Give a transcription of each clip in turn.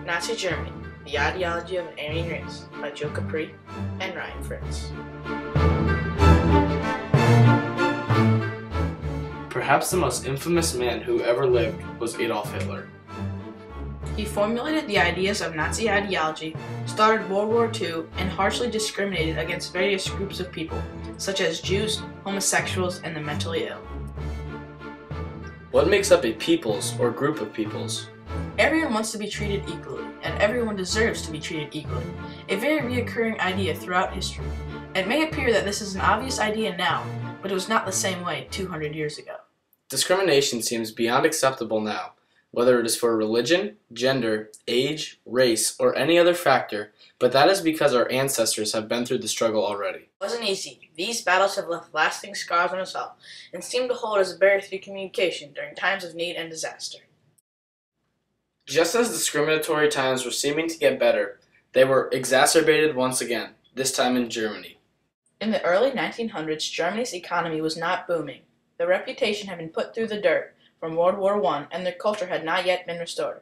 Nazi Germany, The Ideology of an Aryan Race by Joe Capri and Ryan Fritz. Perhaps the most infamous man who ever lived was Adolf Hitler. He formulated the ideas of Nazi ideology, started World War II, and harshly discriminated against various groups of people, such as Jews, homosexuals, and the mentally ill. What makes up a peoples or group of peoples? Everyone wants to be treated equally, and everyone deserves to be treated equally, a very recurring idea throughout history. It may appear that this is an obvious idea now, but it was not the same way 200 years ago. Discrimination seems beyond acceptable now, whether it is for religion, gender, age, race, or any other factor, but that is because our ancestors have been through the struggle already. It wasn't easy. These battles have left lasting scars on us all, and seem to hold as a barrier through communication during times of need and disaster. Just as discriminatory times were seeming to get better, they were exacerbated once again, this time in Germany. In the early 1900s, Germany's economy was not booming. Their reputation had been put through the dirt from World War I, and their culture had not yet been restored.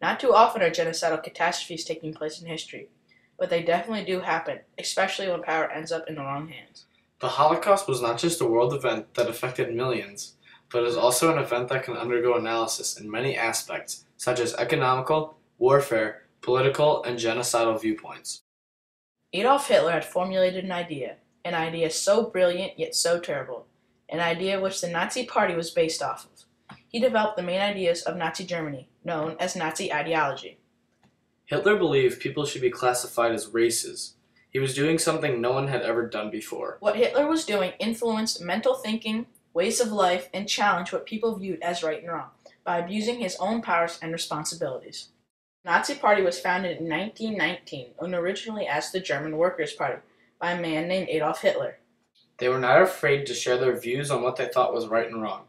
Not too often are genocidal catastrophes taking place in history, but they definitely do happen, especially when power ends up in the wrong hands. The Holocaust was not just a world event that affected millions, but is also an event that can undergo analysis in many aspects, such as economical, warfare, political, and genocidal viewpoints. Adolf Hitler had formulated an idea so brilliant yet so terrible, an idea which the Nazi Party was based off of. He developed the main ideas of Nazi Germany, known as Nazi ideology. Hitler believed people should be classified as races. He was doing something no one had ever done before. What Hitler was doing influenced mental thinking, ways of life, and challenged what people viewed as right and wrong by abusing his own powers and responsibilities. The Nazi Party was founded in 1919 and originally as the German Workers' Party by a man named Adolf Hitler. They were not afraid to share their views on what they thought was right and wrong.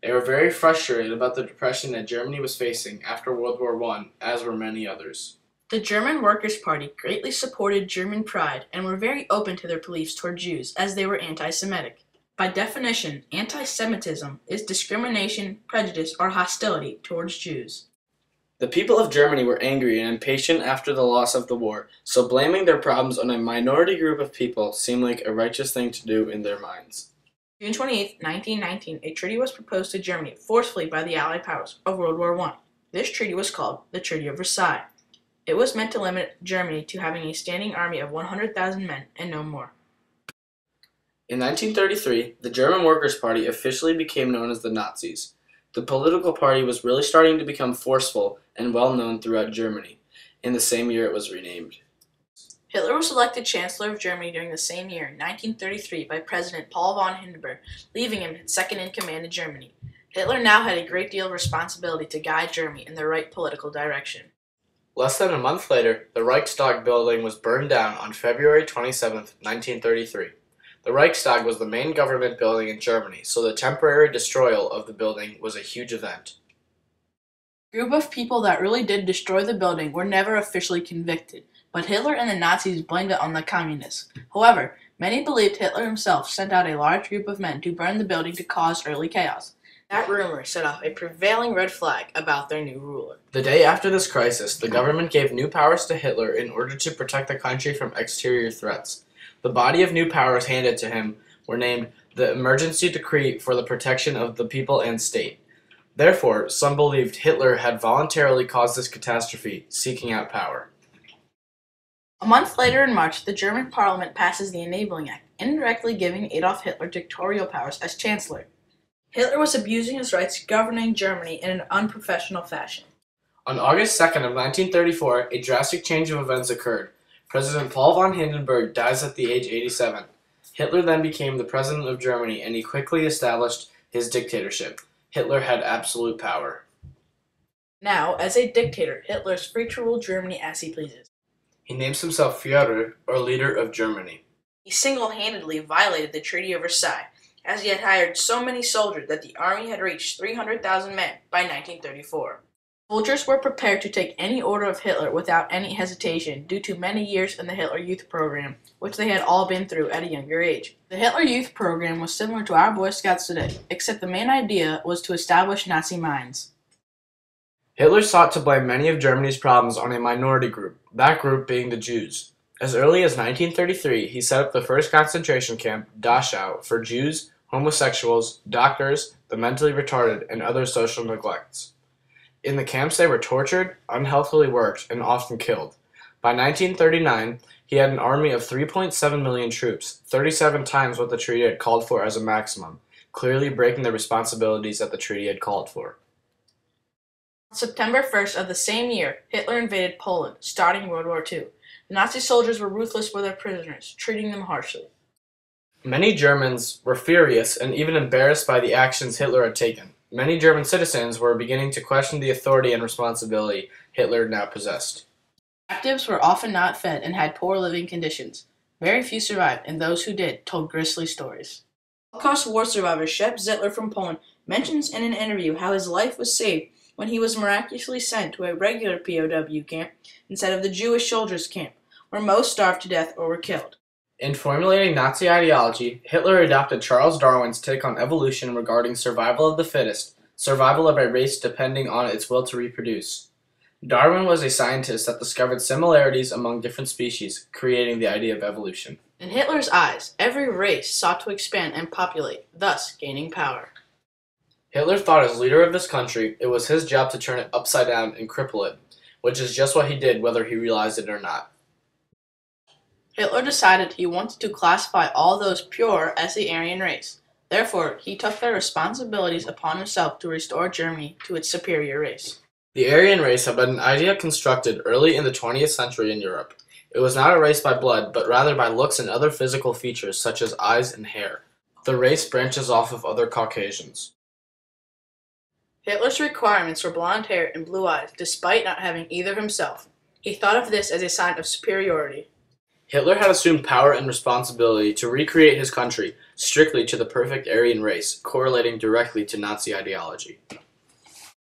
They were very frustrated about the depression that Germany was facing after World War I, as were many others. The German Workers' Party greatly supported German pride and were very open to their beliefs toward Jews, as they were anti-Semitic. By definition, anti-Semitism is discrimination, prejudice, or hostility towards Jews. The people of Germany were angry and impatient after the loss of the war, so blaming their problems on a minority group of people seemed like a righteous thing to do in their minds. June 28, 1919, a treaty was proposed to Germany forcefully by the Allied powers of World War I. This treaty was called the Treaty of Versailles. It was meant to limit Germany to having a standing army of 100,000 men and no more. In 1933, the German Workers' Party officially became known as the Nazis. The political party was really starting to become forceful and well known throughout Germany. In the same year it was renamed. Hitler was elected Chancellor of Germany during the same year, 1933, by President Paul von Hindenburg, leaving him second in command in Germany. Hitler now had a great deal of responsibility to guide Germany in the right political direction. Less than a month later, the Reichstag building was burned down on February 27, 1933. The Reichstag was the main government building in Germany, so the temporary destroyal of the building was a huge event. A group of people that really did destroy the building were never officially convicted, but Hitler and the Nazis blamed it on the communists. However, many believed Hitler himself sent out a large group of men to burn the building to cause early chaos. That rumor set off a prevailing red flag about their new ruler. The day after this crisis, the government gave new powers to Hitler in order to protect the country from exterior threats. The body of new powers handed to him were named the Emergency Decree for the Protection of the People and State. Therefore, some believed Hitler had voluntarily caused this catastrophe, seeking out power. A month later in March, the German parliament passes the Enabling Act, indirectly giving Adolf Hitler dictatorial powers as Chancellor. Hitler was abusing his rights governing Germany in an unprofessional fashion. On August 2nd of 1934, a drastic change of events occurred. President Paul von Hindenburg dies at the age 87. Hitler then became the president of Germany, and he quickly established his dictatorship. Hitler had absolute power. Now, as a dictator, Hitler is free to rule Germany as he pleases. He names himself Führer, or leader of Germany. He single-handedly violated the Treaty of Versailles, as he had hired so many soldiers that the army had reached 300,000 men by 1934. Soldiers were prepared to take any order of Hitler without any hesitation due to many years in the Hitler Youth Program, which they had all been through at a younger age. The Hitler Youth Program was similar to our Boy Scouts today, except the main idea was to establish Nazi mines. Hitler sought to blame many of Germany's problems on a minority group, that group being the Jews. As early as 1933, he set up the first concentration camp, Dachau, for Jews, homosexuals, doctors, the mentally retarded, and other social neglects. In the camps they were tortured, unhealthily worked, and often killed. By 1939, he had an army of 3.7 million troops, 37 times what the treaty had called for as a maximum, clearly breaking the responsibilities that the treaty had called for. On September 1st of the same year, Hitler invaded Poland, starting World War II. The Nazi soldiers were ruthless with their prisoners, treating them harshly. Many Germans were furious and even embarrassed by the actions Hitler had taken. Many German citizens were beginning to question the authority and responsibility Hitler now possessed. Captives were often not fed and had poor living conditions. Very few survived, and those who did told grisly stories. Holocaust war survivor Shep Zittler from Poland mentions in an interview how his life was saved when he was miraculously sent to a regular POW camp instead of the Jewish soldiers' camp, where most starved to death or were killed. In formulating Nazi ideology, Hitler adopted Charles Darwin's take on evolution regarding survival of the fittest, survival of a race depending on its will to reproduce. Darwin was a scientist that discovered similarities among different species, creating the idea of evolution. In Hitler's eyes, every race sought to expand and populate, thus gaining power. Hitler thought as leader of this country, it was his job to turn it upside down and cripple it, which is just what he did whether he realized it or not. Hitler decided he wanted to classify all those pure as the Aryan race. Therefore, he took their responsibilities upon himself to restore Germany to its superior race. The Aryan race had been an idea constructed early in the 20th century in Europe. It was not a race by blood, but rather by looks and other physical features such as eyes and hair. The race branches off of other Caucasians. Hitler's requirements were blonde hair and blue eyes, despite not having either himself. He thought of this as a sign of superiority. Hitler had assumed power and responsibility to recreate his country strictly to the perfect Aryan race, correlating directly to Nazi ideology.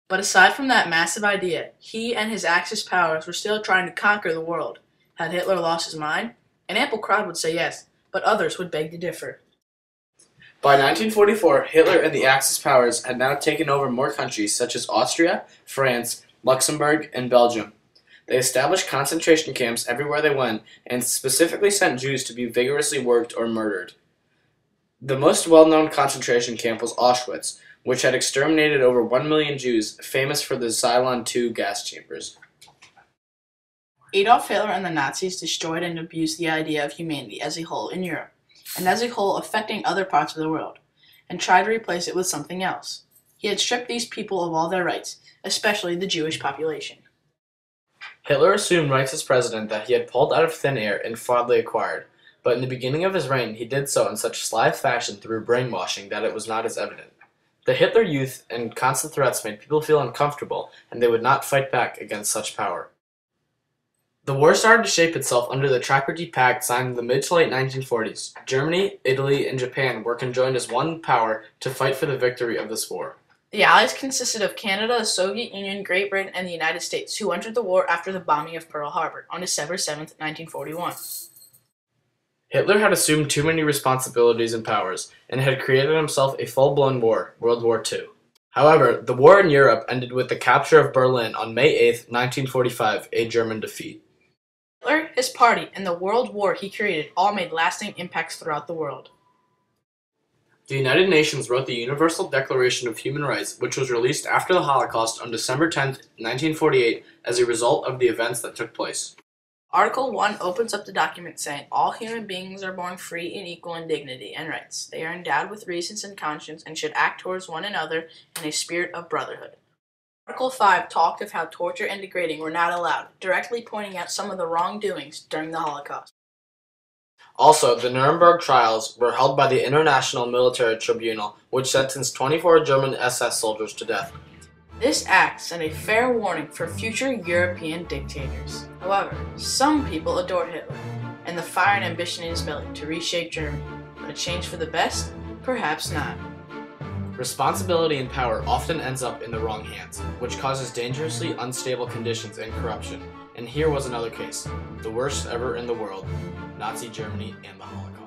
But aside from that massive idea, he and his Axis powers were still trying to conquer the world. Had Hitler lost his mind? An ample crowd would say yes, but others would beg to differ. By 1944, Hitler and the Axis powers had now taken over more countries such as Austria, France, Luxembourg, and Belgium. They established concentration camps everywhere they went and specifically sent Jews to be vigorously worked or murdered. The most well-known concentration camp was Auschwitz, which had exterminated over 1 million Jews, famous for the Cylon II gas chambers. Adolf Hitler and the Nazis destroyed and abused the idea of humanity as a whole in Europe, and as a whole affecting other parts of the world, and tried to replace it with something else. He had stripped these people of all their rights, especially the Jewish population. Hitler assumed rights as president that he had pulled out of thin air and fraudulently acquired, but in the beginning of his reign he did so in such sly fashion through brainwashing that it was not as evident. The Hitler Youth and constant threats made people feel uncomfortable, and they would not fight back against such power. The war started to shape itself under the Tripartite Pact signed in the mid to late 1940s. Germany, Italy, and Japan were conjoined as one power to fight for the victory of this war. The Allies consisted of Canada, the Soviet Union, Great Britain, and the United States, who entered the war after the bombing of Pearl Harbor on December 7, 1941. Hitler had assumed too many responsibilities and powers, and had created himself a full-blown war, World War II. However, the war in Europe ended with the capture of Berlin on May 8, 1945, a German defeat. Hitler, his party, and the world war he created all made lasting impacts throughout the world. The United Nations wrote the Universal Declaration of Human Rights, which was released after the Holocaust on December 10, 1948, as a result of the events that took place. Article 1 opens up the document saying, all human beings are born free and equal in dignity and rights. They are endowed with reason and conscience and should act towards one another in a spirit of brotherhood. Article 5 talked of how torture and degrading were not allowed, directly pointing out some of the wrongdoings during the Holocaust. Also, the Nuremberg trials were held by the International Military Tribunal, which sentenced 24 German SS soldiers to death. This act sent a fair warning for future European dictators. However, some people adored Hitler, and the fire and ambition in his belly to reshape Germany. But a change for the best? Perhaps not. Responsibility and power often ends up in the wrong hands, which causes dangerously unstable conditions and corruption. And here was another case, the worst ever in the world, Nazi Germany and the Holocaust.